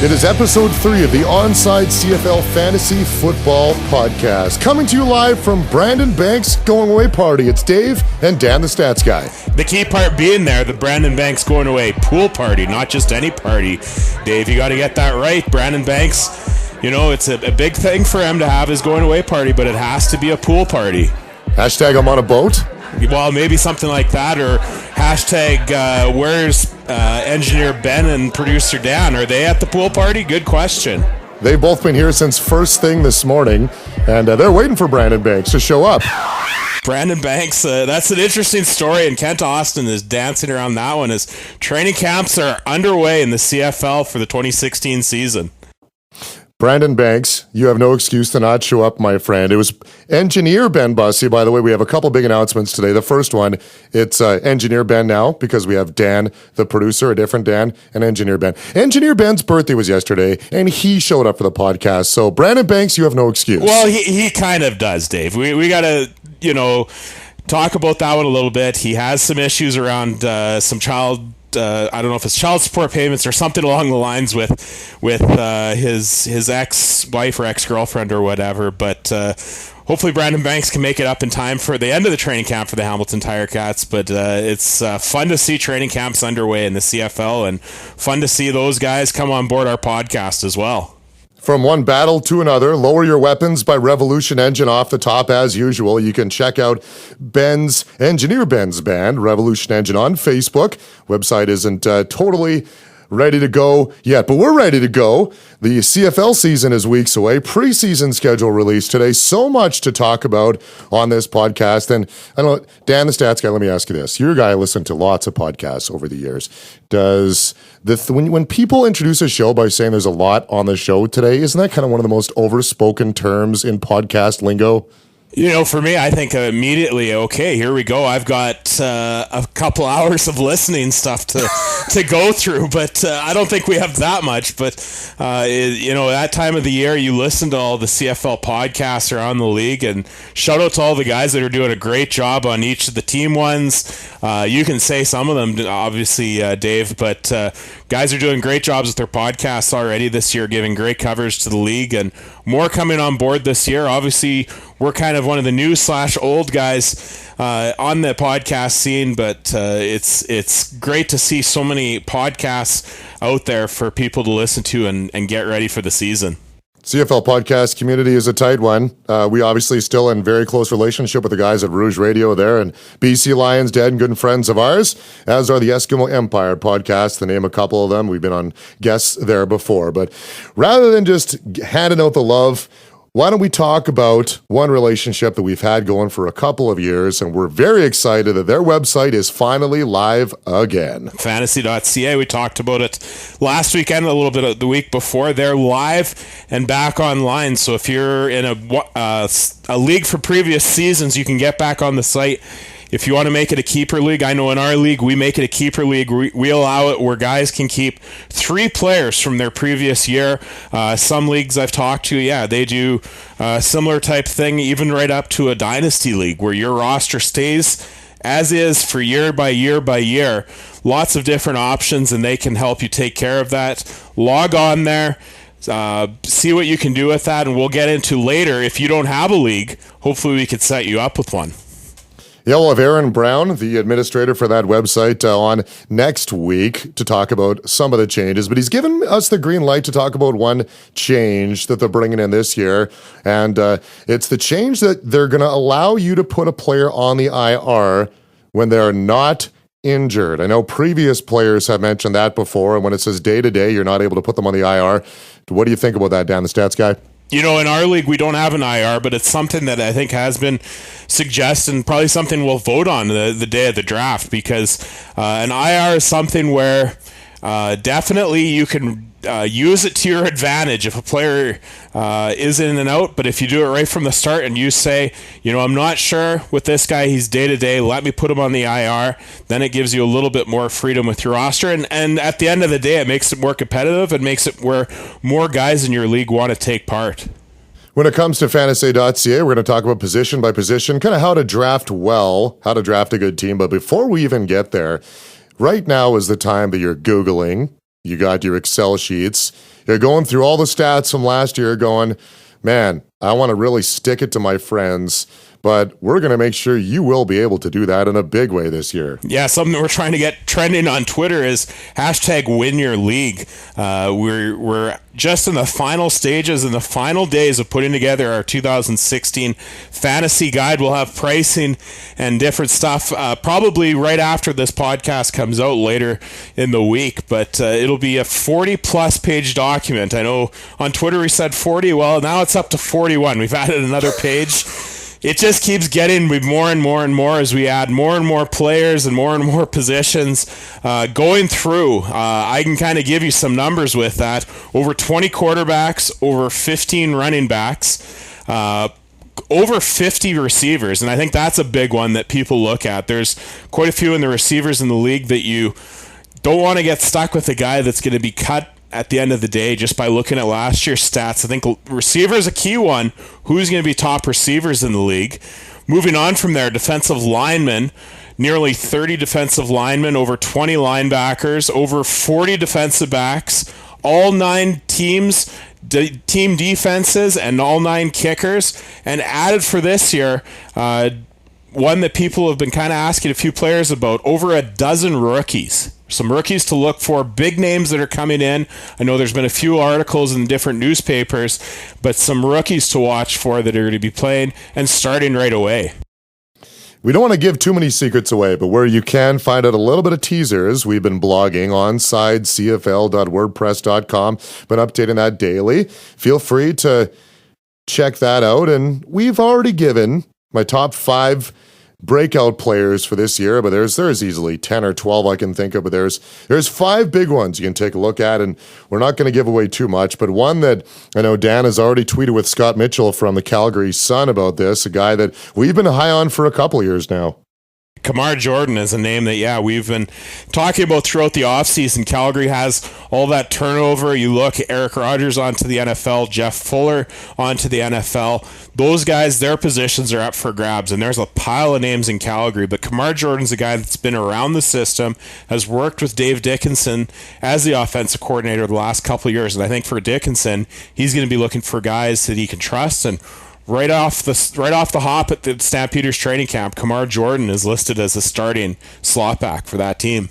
It is episode 3 of the Onside CFL Fantasy Football Podcast. Coming to you live from Brandon Banks' going away party. It's Dave and Dan the Stats Guy. The key part being there, the Brandon Banks going away pool party, not just any party. Dave, you got to get that right. Brandon Banks, you know, it's a big thing for him to have his going away party, but it has to be a pool party. Hashtag I'm on a boat. Well, maybe something like that, or hashtag where's engineer Ben and producer Dan? Are they at the pool party? Good question. They've both been here since first thing this morning, and they're waiting for Brandon Banks to show up. Brandon Banks, that's an interesting story, and Kent Austin is dancing around that one as training camps are underway in the CFL for the 2016 season. Brandon Banks, you have no excuse to not show up, my friend. It was engineer Ben Bussey. By the way, we have a couple big announcements today. The first one, it's engineer Ben now because we have Dan, the producer, a different Dan, and engineer Ben. Engineer Ben's birthday was yesterday, and he showed up for the podcast. So, Brandon Banks, you have no excuse. Well, he kind of does, Dave. We got to, talk about that one a little bit. He has some issues around some I don't know if it's child support payments or something along the lines with his ex-wife or ex-girlfriend or whatever, but hopefully Brandon Banks can make it up in time for the end of the training camp for the Hamilton Tiger Cats. But it's fun to see training camps underway in the CFL and fun to see those guys come on board our podcast as well. From one battle to another, Lower Your Weapons by Revolution Engine off the top as usual. You can check out Engineer Ben's band, Revolution Engine, on Facebook. Website isn't totally ready to go yet, but we're ready to go. The CFL season is weeks away. Preseason schedule released today. So much to talk about on this podcast. And I don't know, Dan the Stats Guy, let me ask you this. You're a guy who listened to lots of podcasts over the years. Does when people introduce a show by saying there's a lot on the show today, isn't that kind of one of the most overspoken terms in podcast lingo? For me, I think immediately, okay, here we go. I've got a couple hours of listening stuff to go through, but I don't think we have that much. But, that time of the year, you listen to all the CFL podcasts around the league, and shout out to all the guys that are doing a great job on each of the team ones. You can say some of them, obviously, Dave, but guys are doing great jobs with their podcasts already this year, giving great coverage to the league, and more coming on board this year. Obviously, we're kind of one of the new/old guys on the podcast scene, but it's great to see so many podcasts out there for people to listen to and get ready for the season. CFL podcast community is a tight one. We obviously still in very close relationship with the guys at Rouge Radio there, and BC Lions, dead and good friends of ours, as are the Eskimo Empire podcast, to name a couple of them. We've been on guests there before. But rather than just handing out the love, why don't we talk about one relationship that we've had going for a couple of years, and we're very excited that their website is finally live again. Fantasy.ca, we talked about it last weekend, a little bit of the week before. They're live and back online, so if you're in a league for previous seasons, you can get back on the site. If you want to make it a keeper league, I know in our league, we make it a keeper league. We allow it where guys can keep 3 players from their previous year. Some leagues I've talked to, they do a similar type thing, even right up to a dynasty league where your roster stays as is for year by year by year. Lots of different options, and they can help you take care of that. Log on there. See what you can do with that, and we'll get into later. If you don't have a league, hopefully we could set you up with one. Yeah, we'll have Aaron Brown, the administrator for that website, on next week to talk about some of the changes. But he's given us the green light to talk about one change that they're bringing in this year. And it's the change that they're going to allow you to put a player on the IR when they're not injured. I know previous players have mentioned that before. And when it says day-to-day, you're not able to put them on the IR. What do you think about that, Dan, the Stats Guy? In our league, we don't have an IR, but it's something that I think has been suggested and probably something we'll vote on the day of the draft, because an IR is something where definitely you can use it to your advantage if a player is in and out. But if you do it right from the start and you say, I'm not sure with this guy, he's day-to-day, let me put him on the IR, then it gives you a little bit more freedom with your roster. And at the end of the day, it makes it more competitive and makes it where more guys in your league want to take part. When it comes to fantasy.ca, we're going to talk about position by position, kind of how to draft well, how to draft a good team. But before we even get there, right now is the time that you're Googling, You got your Excel sheets. You're going through all the stats from last year going, man, I want to really stick it to my friends. But we're going to make sure you will be able to do that in a big way this year. Yeah, something that we're trying to get trending on Twitter is #WinYourLeague. We're just in the final stages and the final days of putting together our 2016 fantasy guide. We'll have pricing and different stuff probably right after this podcast comes out later in the week. But it'll be a 40-plus page document. I know on Twitter we said 40. Well, now it's up to 41. We've added another page. It just keeps getting more and more and more as we add more and more players and more positions going through. I can kind of give you some numbers with that. Over 20 quarterbacks, over 15 running backs, over 50 receivers. And I think that's a big one that people look at. There's quite a few in the receivers in the league that you don't want to get stuck with a guy that's going to be cut at the end of the day just by looking at last year's stats. I think receiver is a key one. Who's going to be top receivers in the league? Moving on from there, defensive linemen, nearly 30 defensive linemen, over 20 linebackers, over 40 defensive backs, all 9 teams, team defenses, and all 9 kickers. And added for this year, one that people have been kind of asking a few players about, over a dozen rookies. Some rookies to look for, big names that are coming in. I know there's been a few articles in different newspapers, but some rookies to watch for that are going to be playing and starting right away. We don't want to give too many secrets away, but where you can find out a little bit of teasers, we've been blogging onsidecfl.wordpress.com, been updating that daily. Feel free to check that out, and we've already given my top 5 breakout players for this year, but there's easily 10 or 12 I can think of, but there's 5 big ones you can take a look at, and we're not going to give away too much, but one that I know Dan has already tweeted with Scott Mitchell from the Calgary Sun about this, a guy that we've been high on for a couple years now. Kamar Jordan is a name that, we've been talking about throughout the offseason. Calgary has all that turnover. You look, Eric Rogers onto the NFL, Jeff Fuller onto the NFL. Those guys, their positions are up for grabs, and there's a pile of names in Calgary. But Kamar Jordan's a guy that's been around the system, has worked with Dave Dickenson as the offensive coordinator the last couple of years. And I think for Dickenson, he's going to be looking for guys that he can trust. And right off the hop at the Stampeders training camp, Kamar Jordan is listed as a starting slot back for that team.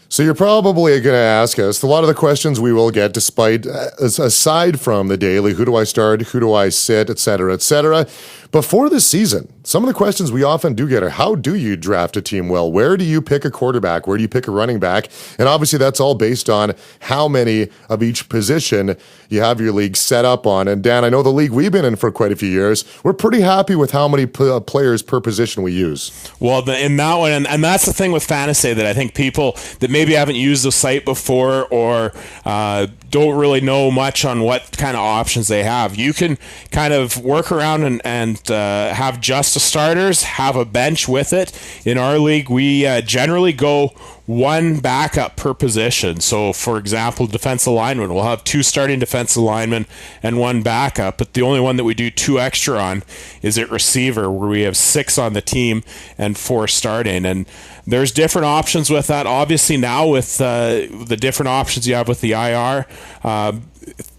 So you're probably going to ask us, a lot of the questions we will get, despite, aside from the daily, who do I start, who do I sit, et cetera, before this season, some of the questions we often do get are, how do you draft a team well? Where do you pick a quarterback? Where do you pick a running back? And obviously that's all based on how many of each position you have your league set up on. And Dan, I know the league we've been in for quite a few years, we're pretty happy with how many players per position we use. Well, in that one, and that's the thing with fantasy that I think people that maybe haven't used the site before or don't really know much on what kind of options they have. You can kind of work around and have just a starters, have a bench with it. In our league, we generally go one backup per position. So, for example, defensive lineman, we'll have 2 starting defensive linemen and 1 backup, but the only one that we do 2 extra on is at receiver, where we have 6 on the team and 4 starting. And there's different options with that. Obviously, now with the different options you have with the IR,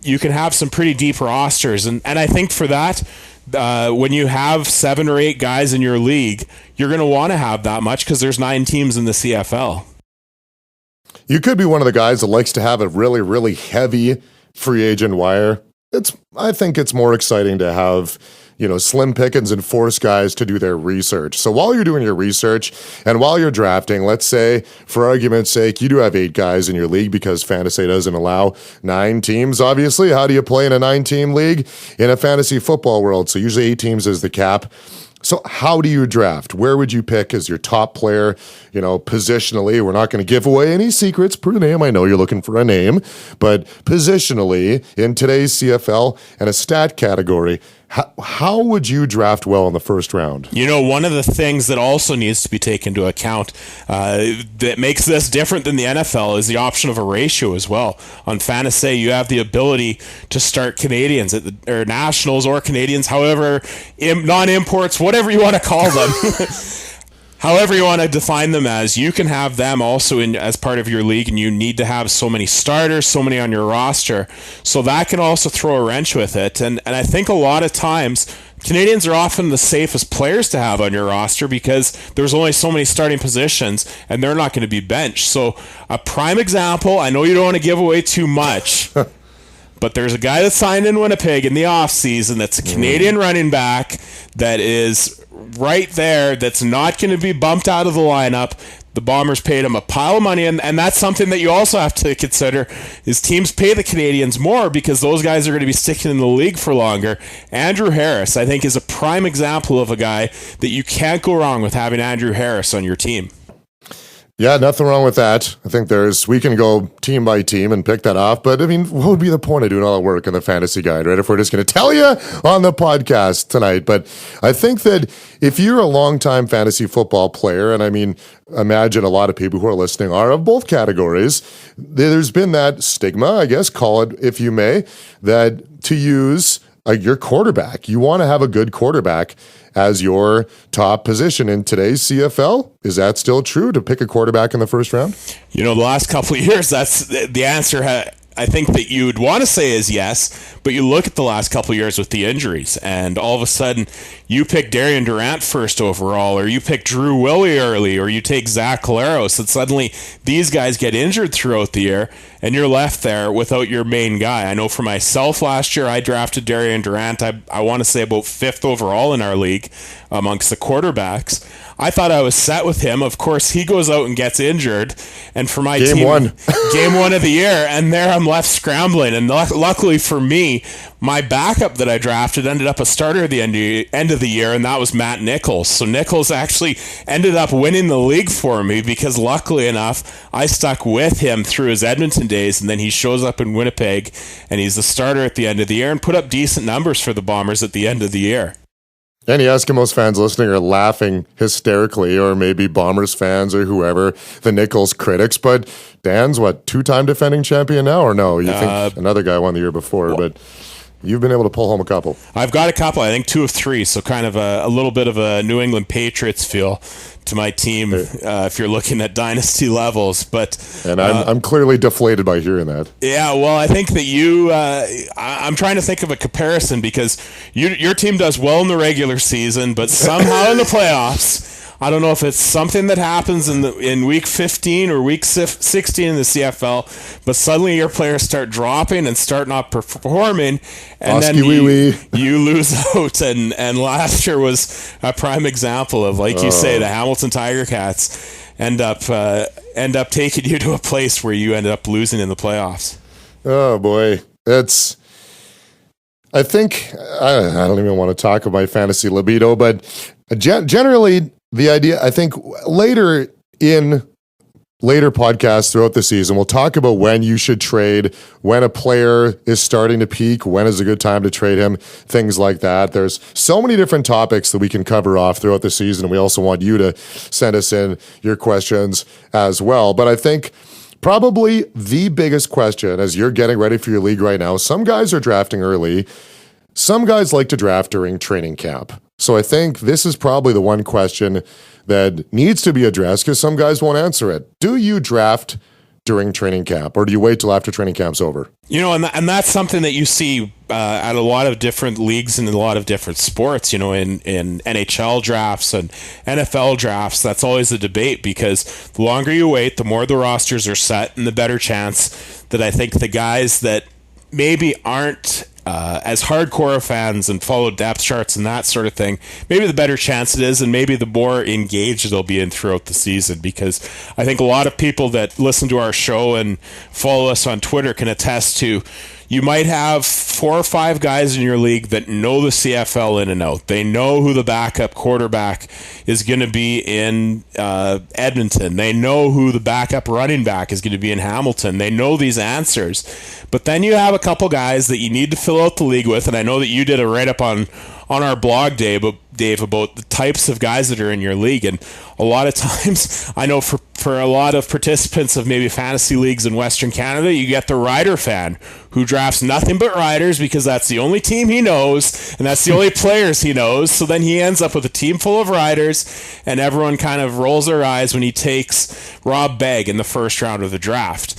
you can have some pretty deep rosters. And I think for that, when you have 7 or 8 guys in your league, you're going to want to have that much because there's 9 teams in the CFL. You could be one of the guys that likes to have a really, really heavy free agent wire. I think it's more exciting to have, slim pickings and force guys to do their research. So while you're doing your research and while you're drafting, let's say, for argument's sake, you do have 8 guys in your league because fantasy doesn't allow 9 teams, obviously. How do you play in a 9-team league? In a fantasy football world, so usually 8 teams is the cap. So how do you draft? Where would you pick as your top player, positionally? We're not going to give away any secrets per name. I know you're looking for a name, but positionally in today's CFL and a stat category, how would you draft well in the first round? One of the things that also needs to be taken into account that makes this different than the NFL is the option of a ratio as well. On fantasy, you have the ability to start Canadians or nationals or Canadians, however, non-imports, whatever you want to call them. however you want to define them as, you can have them also in as part of your league, and you need to have so many starters, so many on your roster. So that can also throw a wrench with it. And I think a lot of times Canadians are often the safest players to have on your roster because there's only so many starting positions and they're not going to be benched. So a prime example, I know you don't want to give away too much, but there's a guy that signed in Winnipeg in the offseason that's a Canadian running back that is right there, that's not going to be bumped out of the lineup. The Bombers paid him a pile of money, and that's something that you also have to consider, is teams pay the Canadians more because those guys are going to be sticking in the league for longer. Andrew Harris, I think, is a prime example of a guy that you can't go wrong with having Andrew Harris on your team. Yeah, nothing wrong with that. I think we can go team by team and pick that off. But I mean, what would be the point of doing all that work in the fantasy guide, right? If we're just going to tell you on the podcast tonight. But I think that if you're a longtime fantasy football player, and I mean, imagine a lot of people who are listening are of both categories, there's been that stigma, I guess, call it if you may, that to use your quarterback, you want to have a good quarterback as your top position in today's CFL. Is that still true, to pick a quarterback in the first round? You know, the last couple of years, that's the answer. I think that you'd want to say is yes, but you look at the last couple of years with the injuries, and all of a sudden you pick Darian Durant first overall, or you pick Drew Willie early, or you take Zach Collaros, and suddenly these guys get injured throughout the year, and you're left there without your main guy. I know for myself last year, I drafted Darian Durant, I want to say about 5th overall in our league amongst the quarterbacks. I thought I was set with him. Of course, he goes out and gets injured. And for my team, game one of the year, and there I'm left scrambling. And luckily for me, my backup that I drafted ended up a starter at the end of the year, and that was Matt Nichols. So Nichols actually ended up winning the league for me because luckily enough, I stuck with him through his Edmonton days, and then he shows up in Winnipeg, and he's the starter at the end of the year and put up decent numbers for the Bombers at the end of the year. Any Eskimos fans listening are laughing hysterically, or maybe Bombers fans or whoever, the Nichols critics. But Dan's, two-time defending champion now, or no? You think another guy won the year before, but you've been able to pull home a couple. I've got a couple, I think 2 of 3, so kind of a little bit of a New England Patriots feel to my team if you're looking at dynasty levels. But I'm clearly deflated by hearing that. Yeah, well, I think that you I'm trying to think of a comparison because your team does well in the regular season, but somehow in the playoffs, I don't know if it's something that happens in week 15 or week 16 in the CFL, but suddenly your players start dropping and start not performing, and then you lose out. And last year was a prime example of, like you say, the Hamilton Tiger Cats end up taking you to a place where you ended up losing in the playoffs. Oh boy, I think I don't even want to talk about my fantasy libido, but generally. The idea, I think, later podcasts throughout the season, we'll talk about when you should trade, when a player is starting to peak, when is a good time to trade him, things like that. There's so many different topics that we can cover off throughout the season, and we also want you to send us in your questions as well. But I think probably the biggest question as you're getting ready for your league right now, some guys are drafting early, some guys like to draft during training camp. So I think this is probably the one question that needs to be addressed because some guys won't answer it. Do you draft during training camp, or do you wait till after training camp's over? You know, and that's something that you see at a lot of different leagues and a lot of different sports, you know, in NHL drafts and NFL drafts. That's always a debate because the longer you wait, the more the rosters are set and the better chance that I think the guys that maybe aren't as hardcore fans and follow depth charts and that sort of thing, maybe the better chance it is, and maybe the more engaged they'll be in throughout the season. Because I think a lot of people that listen to our show and follow us on Twitter can attest to, you might have 4 or 5 guys in your league that know the CFL in and out. They know who the backup quarterback is going to be in Edmonton. They know who the backup running back is going to be in Hamilton. They know these answers. But then you have a couple guys that you need to fill out the league with, and I know that you did a write-up on our blog, Dave, about the types of guys that are in your league. And a lot of times, I know for for a lot of participants of maybe fantasy leagues in Western Canada, you get the rider fan who drafts nothing but riders because that's the only team he knows and that's the only players he knows. So then he ends up with a team full of riders, and everyone kind of rolls their eyes when he takes Rob Begg in the first round of the draft.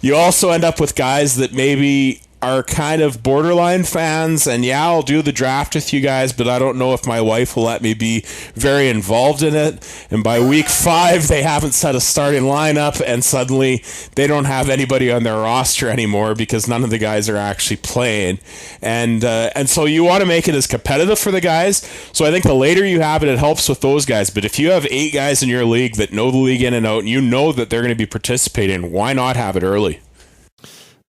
You also end up with guys that maybe are kind of borderline fans, and yeah, I'll do the draft with you guys, but I don't know if my wife will let me be very involved in it. And by week 5, they haven't set a starting lineup, and suddenly they don't have anybody on their roster anymore because none of the guys are actually playing. And so you want to make it as competitive for the guys. So I think the later you have it, it helps with those guys. But if you have 8 guys in your league that know the league in and out, and you know that they're going to be participating, why not have it early?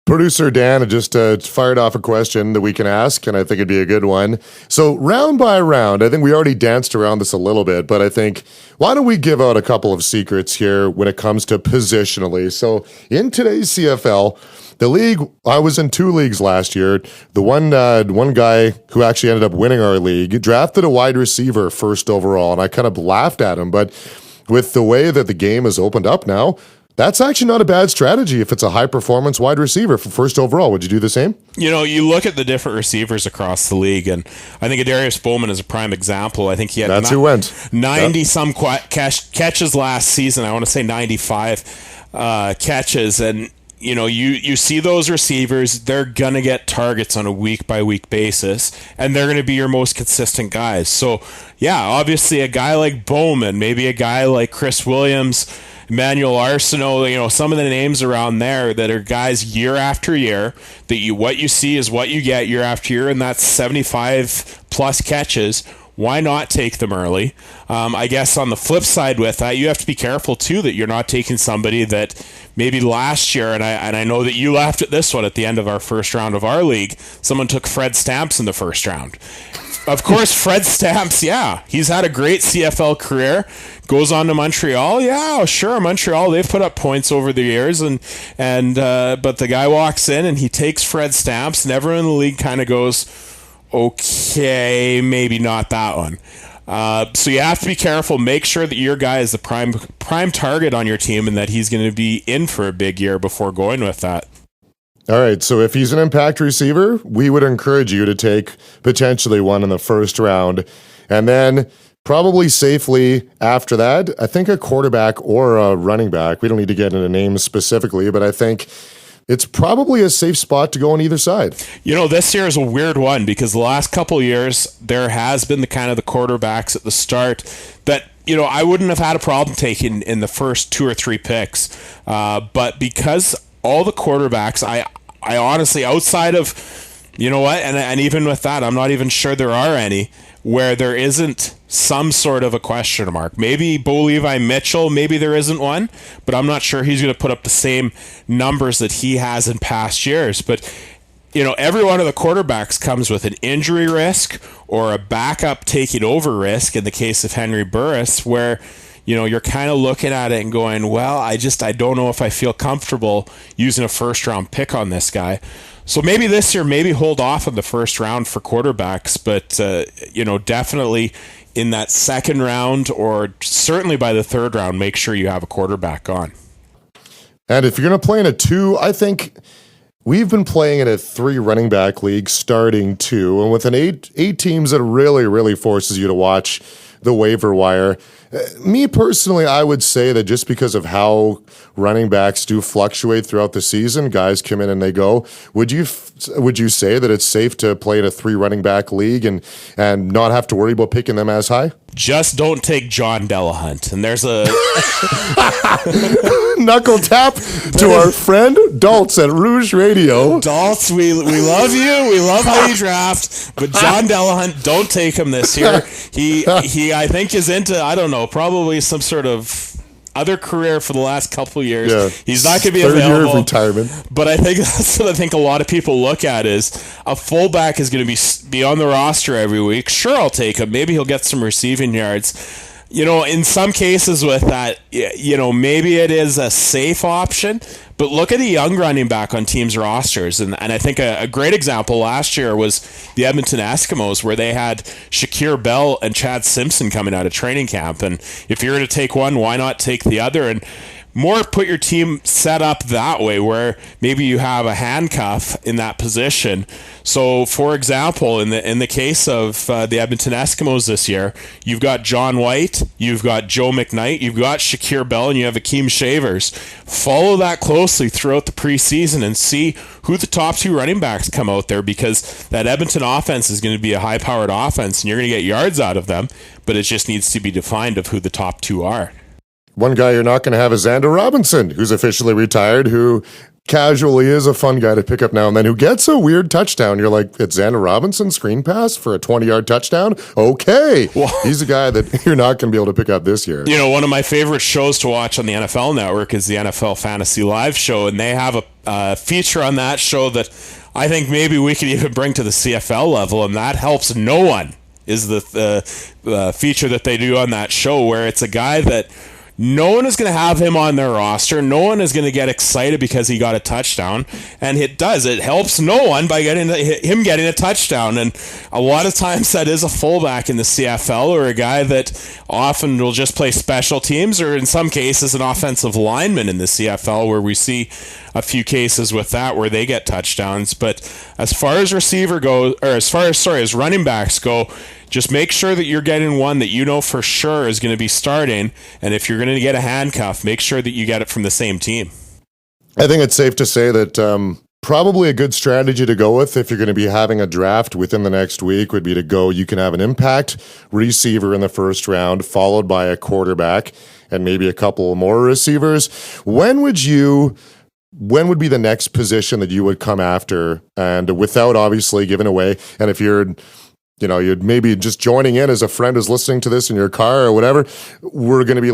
Producer Dan had just fired off a question that we can ask, and I think it'd be a good one. So round by round, I think we already danced around this a little bit, but I think, why don't we give out a couple of secrets here when it comes to positionally? So in today's CFL, the league, I was in 2 leagues last year. The one guy who actually ended up winning our league drafted a wide receiver first overall, and I kind of laughed at him, but with the way that the game has opened up now, that's actually not a bad strategy if it's a high-performance wide receiver for first overall. Would you do the same? You know, you look at the different receivers across the league, and I think Adarius Bowman is a prime example. I think he had 90-some catches last season. I want to say 95 catches, and you know, you see those receivers, they're going to get targets on a week-by-week basis, and they're going to be your most consistent guys. So, yeah, obviously a guy like Bowman, maybe a guy like Chris Williams, Emmanuel Arsenault, you know, some of the names around there that are guys year after year that what you see is what you get year after year, and that's 75 plus catches. Why not take them early? I guess on the flip side with that, you have to be careful too that you're not taking somebody that maybe last year, and I know that you laughed at this one at the end of our first round of our league, someone took Fred Stamps in the first round. Of course, Fred Stamps, yeah, he's had a great CFL career. Goes on to Montreal, yeah, sure, Montreal, they've put up points over the years, but the guy walks in and he takes Fred Stamps, and everyone in the league kind of goes, okay, maybe not that one. So you have to be careful. Make sure that your guy is the prime target on your team and that he's going to be in for a big year before going with that. All right, so if he's an impact receiver, we would encourage you to take potentially one in the first round. And then probably safely after that, I think a quarterback or a running back. We don't need to get into names specifically, but I think it's probably a safe spot to go on either side. You know, this year is a weird one because the last couple of years, there has been the quarterbacks at the start that, you know, I wouldn't have had a problem taking in the first 2 or 3 picks. But because all the quarterbacks, I honestly, outside of, you know what, and even with that, I'm not even sure there are any where there isn't some sort of a question mark. Maybe Bo Levi Mitchell, maybe there isn't one, but I'm not sure he's going to put up the same numbers that he has in past years. But, you know, every one of the quarterbacks comes with an injury risk or a backup taking over risk in the case of Henry Burris, where, you know, you're kind of looking at it and going, well, I don't know if I feel comfortable using a first-round pick on this guy. So maybe this year, maybe hold off on the first round for quarterbacks, but, you know, definitely in that second round or certainly by the third round, make sure you have a quarterback on. And if you're going to play in a 2, I think we've been playing in a 3 running back league starting 2, and with an 8 teams, it really, really forces you to watch the waiver wire. Me personally, I would say that just because of how running backs do fluctuate throughout the season, guys come in and they go. Would you say that it's safe to play in a 3 running back league and not have to worry about picking them as high? Just don't take John Delahunt. And there's a knuckle tap to our friend Daltz at Rouge Radio. Daltz, we love you. We love how you draft, but John Delahunt, don't take him this year. He I think is into, I don't know, probably some sort of other career for the last couple of years. Yeah. He's not going to be available. 3rd year of retirement. But I think that's what I think a lot of people look at is a fullback is going to be on the roster every week. Sure, I'll take him. Maybe he'll get some receiving yards. In some cases with that, maybe it is a safe option, but look at a young running back on teams' rosters. And I think a great example last year was the Edmonton Eskimos, where they had Shakir Bell and Chad Simpson coming out of training camp. And if you're going to take one, why not take the other? And more put your team set up that way, where maybe you have a handcuff in that position. So, for example, in the case of the Edmonton Eskimos this year, you've got John White, you've got Joe McKnight, you've got Shakir Bell, and you have Akeem Shavers. Follow that closely throughout the preseason and see who the top two running backs come out there, because that Edmonton offense is going to be a high-powered offense, and you're going to get yards out of them, but it just needs to be defined of who the top two are. One guy you're not going to have is Xander Robinson, who's officially retired, who casually is a fun guy to pick up now and then, who gets a weird touchdown. You're like, it's Xander Robinson, screen pass for a 20-yard touchdown? Okay. Well, he's a guy that you're not going to be able to pick up this year. One of my favorite shows to watch on the NFL Network is the NFL Fantasy Live show, and they have a feature on that show that I think maybe we could even bring to the CFL level, and that helps no one, is the feature that they do on that show, where it's a guy that no one is going to have him on their roster. No one is going to get excited because he got a touchdown. And it does. It helps no one by getting a touchdown. And a lot of times that is a fullback in the CFL, or a guy that often will just play special teams, or in some cases an offensive lineman in the CFL, where we see a few cases with that where they get touchdowns. But as far as as running backs go, just make sure that you're getting one that you know for sure is going to be starting. And if you're going to get a handcuff, make sure that you get it from the same team. I think it's safe to say that probably a good strategy to go with if you're going to be having a draft within the next week would be to go, you can have an impact receiver in the first round, followed by a quarterback and maybe a couple more receivers. When would be the next position that you would come after, and without obviously giving away? And if you're maybe just joining in as a friend who's listening to this in your car or whatever, we're going to be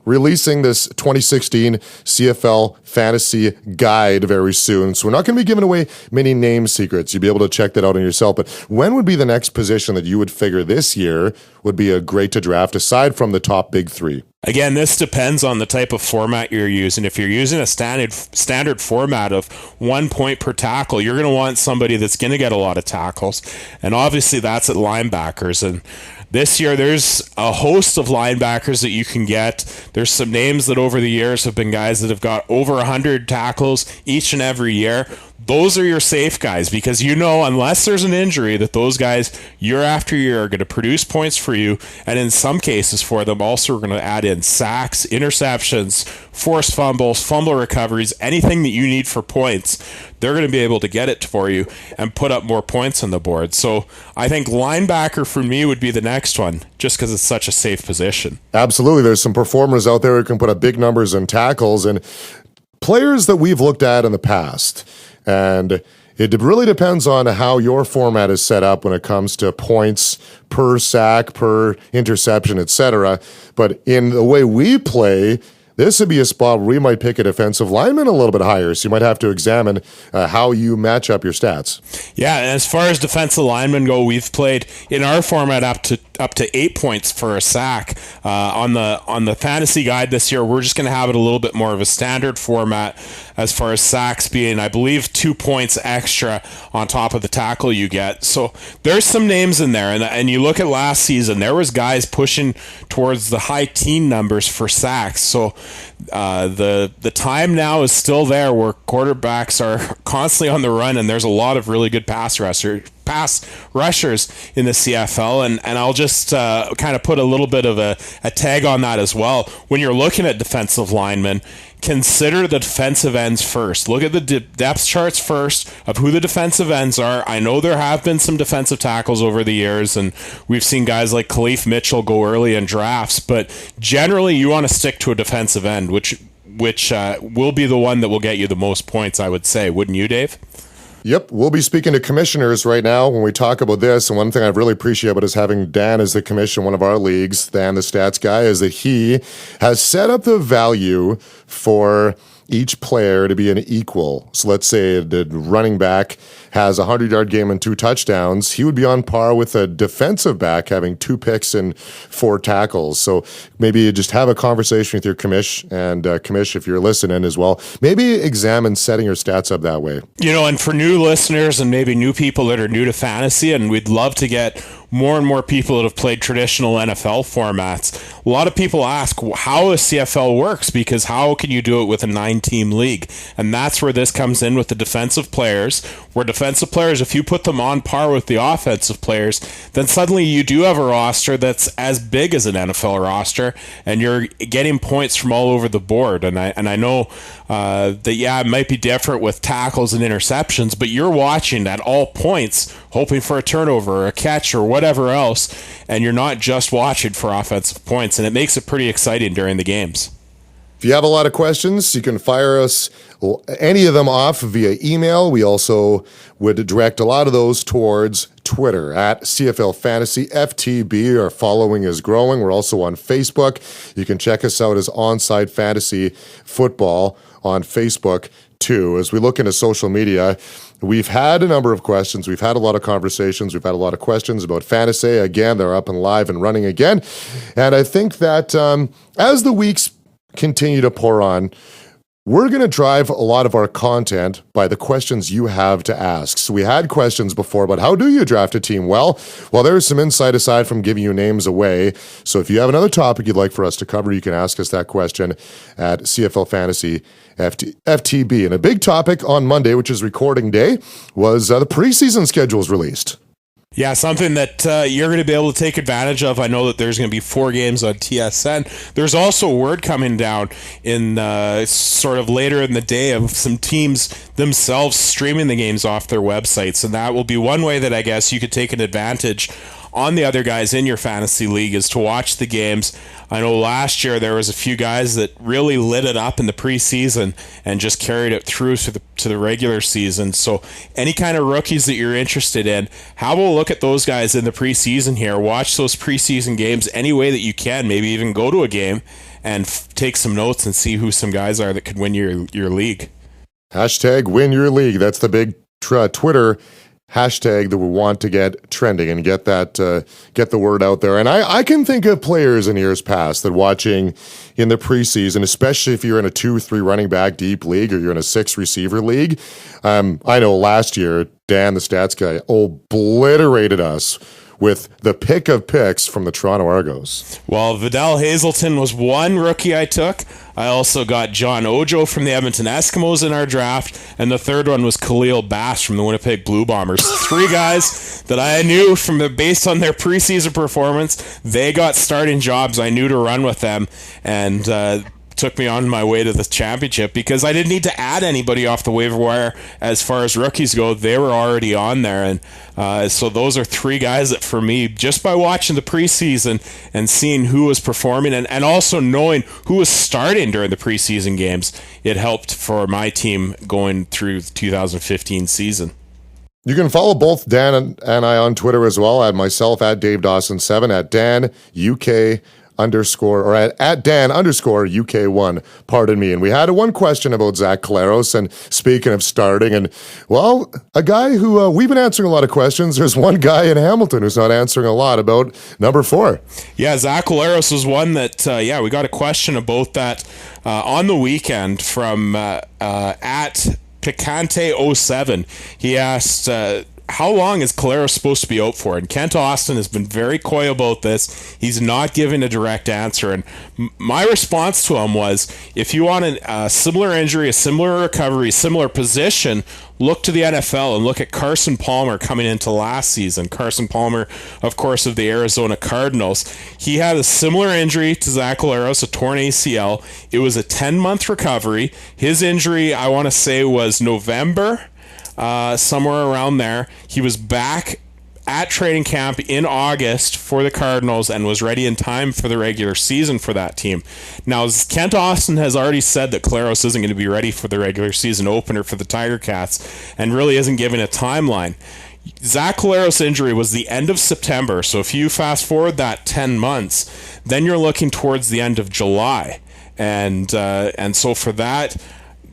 releasing this 2016 CFL Fantasy Guide very soon. So we're not going to be giving away many name secrets. You'll be able to check that out on yourself. But when would be the next position that you would figure this year would be a great to draft, aside from the top big three? Again, this depends on the type of format you're using. If you're using a standard format of 1 point per tackle, you're going to want somebody that's going to get a lot of tackles. And obviously that's at linebackers. And this year, there's a host of linebackers that you can get. There's some names that over the years have been guys that have got over 100 tackles each and every year. Those are your safe guys, because unless there's an injury, that those guys year after year are going to produce points for you, and in some cases for them also are going to add in sacks, interceptions, forced fumbles, fumble recoveries, anything that you need for points. They're going to be able to get it for you and put up more points on the board. So I think linebacker for me would be the next one, just because it's such a safe position. Absolutely. There's some performers out there who can put up big numbers in tackles, and players that we've looked at in the past. And it really depends on how your format is set up when it comes to points per sack, per interception, etc. But in the way we play, this would be a spot where we might pick a defensive lineman a little bit higher. So you might have to examine how you match up your stats. Yeah, and as far as defensive linemen go, we've played in our format up to 8 points for a sack. On the fantasy guide this year, we're just going to have it a little bit more of a standard format as far as sacks being, I believe, 2 points extra on top of the tackle you get. So there's some names in there, and you look at last season, there was guys pushing towards the high teen numbers for sacks. So the time now is still there where quarterbacks are constantly on the run, and there's a lot of really good pass rushers in the CFL, and I'll just kind of put a little bit of a tag on that as well. When you're looking at defensive linemen, consider the defensive ends first. Look at the depth charts first of who the defensive ends are. I know there have been some defensive tackles over the years, and we've seen guys like Khalif Mitchell go early in drafts, but generally you want to stick to a defensive end, which will be the one that will get you the most points, I would say. Wouldn't you, Dave? Yep, we'll be speaking to commissioners right now when we talk about this. And one thing I really appreciate about is having Dan as the commissioner, one of our leagues, Dan the stats guy, is that he has set up the value for each player to be an equal. So let's say the running back has a 100-yard game and 2 touchdowns, he would be on par with a defensive back having 2 picks and 4 tackles. So maybe you just have a conversation with your commish, and commish, if you're listening as well, maybe examine setting your stats up that way. And for new listeners and maybe new people that are new to fantasy, and we'd love to get more and more people that have played traditional NFL formats. A lot of people ask how a CFL works, because how can you do it with a 9-team league? And that's where this comes in with the defensive players, where defensive players, if you put them on par with the offensive players, then suddenly you do have a roster that's as big as an NFL roster, and you're getting points from all over the board. And I know that, it might be different with tackles and interceptions, but you're watching at all points, hoping for a turnover or a catch or whatever else, and you're not just watching for offensive points, and it makes it pretty exciting during the games. If you have a lot of questions, you can fire us any of them off via email. We also would direct a lot of those towards Twitter at CFL Fantasy FTB. Our following is growing. We're also on Facebook. You can check us out as Onside Fantasy Football on Facebook too. As we look into social media, we've had a number of questions. We've had a lot of conversations. We've had a lot of questions about fantasy. Again, they're up and live and running again. And I think that as the weeks continue to pour on, we're going to drive a lot of our content by the questions you have to ask. So we had questions before, but how do you draft a team? Well, there's some insight aside from giving you names away. So if you have another topic you'd like for us to cover, you can ask us that question at CFL Fantasy FTB. And a big topic on Monday, which is recording day, was the preseason schedules released. Yeah, something that you're going to be able to take advantage of. I know that there's going to be 4 games on TSN. There's also word coming down in sort of later in the day of some teams themselves streaming the games off their websites. And that will be one way that I guess you could take an advantage on the other guys in your fantasy league, is to watch the games. I know last year there was a few guys that really lit it up in the preseason and just carried it through to the regular season. So any kind of rookies that you're interested in, have a look at those guys in the preseason here. Watch those preseason games any way that you can. Maybe even go to a game and take some notes and see who some guys are that could win your league. Hashtag win your league. That's the big Twitter hashtag that we want to get trending and get the word out there. And I can think of players in years past that watching in the preseason, especially if you're in a 2-3 running back deep league or you're in a 6 receiver league. I know last year, Dan, the stats guy, obliterated us with the pick of picks from the Toronto Argos. Well, Vidal Hazelton was one rookie I took. I also got John Ojo from the Edmonton Eskimos in our draft, and the third one was Khalil Bass from the Winnipeg Blue Bombers. 3 guys that I knew based on their preseason performance, they got starting jobs. I knew to run with them, and took me on my way to the championship because I didn't need to add anybody off the waiver wire as far as rookies go. They were already on there, and so those are 3 guys that, for me, just by watching the preseason and seeing who was performing and also knowing who was starting during the preseason games, it helped for my team going through the 2015 season. You can follow both Dan and I on Twitter as well, at myself at Dave Dawson 7, at Dan UK underscore, or at Dan underscore UK1, pardon me. And we had one question about Zach Collaros, and speaking of starting, and well, a guy who we've been answering a lot of questions. There's one guy in Hamilton who's not answering a lot about number 4. Yeah, Zach Collaros was one that, we got a question about that on the weekend from at Picante07. He asked, how long is Collaros supposed to be out for? And Kent Austin has been very coy about this. He's not giving a direct answer. And my response to him was, if you want a similar injury, a similar recovery, similar position, look to the NFL and look at Carson Palmer coming into last season. Carson Palmer, of course, of the Arizona Cardinals. He had a similar injury to Zach Collaros, a torn ACL. It was a 10-month recovery. His injury, I want to say, was November. Somewhere around there. He was back at training camp in August for the Cardinals and was ready in time for the regular season for that team. Now, Kent Austin has already said that Collaros isn't going to be ready for the regular season opener for the Tiger Cats and really isn't giving a timeline. Zach Collaros' injury was the end of September, so if you fast forward that 10 months, then you're looking towards the end of July. And so for that,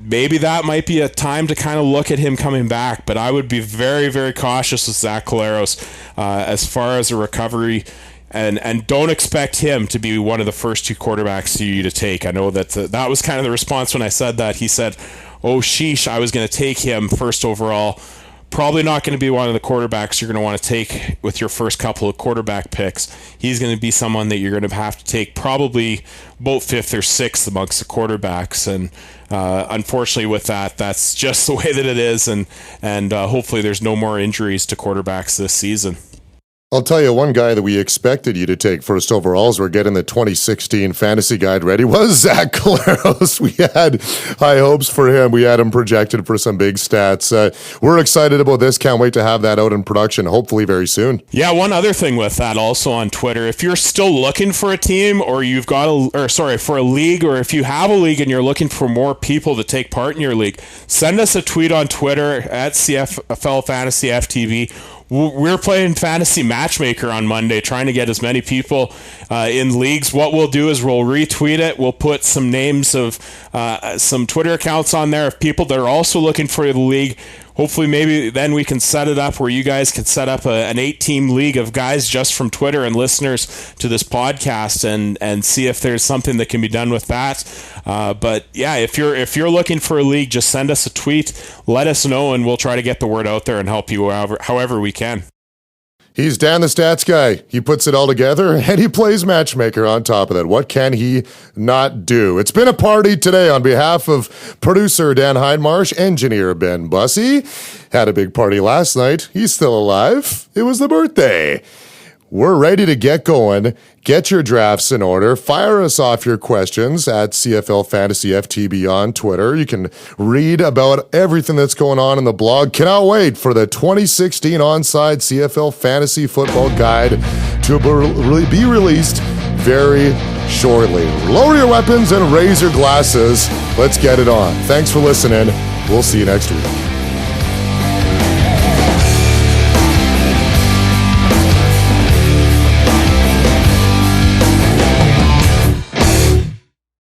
maybe that might be a time to kind of look at him coming back, but I would be very, very cautious with Zach Collaros as far as a recovery. And don't expect him to be one of the first 2 quarterbacks you to take. I know that that was kind of the response when I said that. He said, oh, sheesh, I was going to take him first overall. Probably not going to be one of the quarterbacks you're going to want to take with your first couple of quarterback picks. He's going to be someone that you're going to have to take probably both 5th or 6th amongst the quarterbacks. And unfortunately with that, that's just the way that it is. And hopefully there's no more injuries to quarterbacks this season. I'll tell you, one guy that we expected you to take first overall as we're getting the 2016 fantasy guide ready was Zach Collaros. We had high hopes for him. We had him projected for some big stats. We're excited about this. Can't wait to have that out in production, hopefully very soon. Yeah, one other thing with that also on Twitter, if you're still looking for a team or you've got for a league, or if you have a league and you're looking for more people to take part in your league, send us a tweet on Twitter at CFL Fantasy FTV. We're playing Fantasy Matchmaker on Monday, trying to get as many people in leagues. What we'll do is we'll retweet it. We'll put some names of some Twitter accounts on there of people that are also looking for the league. Hopefully, maybe then we can set it up where you guys can set up an 8-team league of guys just from Twitter and listeners to this podcast, and see if there's something that can be done with that. But yeah, if you're looking for a league, just send us a tweet, let us know, and we'll try to get the word out there and help you however we can. He's Dan the Stats Guy. He puts it all together, and he plays matchmaker on top of that. What can he not do? It's been a party today on behalf of producer Dan Hindmarsh, engineer Ben Bussey. Had a big party last night. He's still alive. It was the birthday. We're ready to get going. Get your drafts in order. Fire us off your questions at CFL Fantasy FTB on Twitter. You can read about everything that's going on in the blog. Cannot wait for the 2016 Onside CFL Fantasy Football Guide to be released very shortly. Lower your weapons and raise your glasses. Let's get it on. Thanks for listening. We'll see you next week.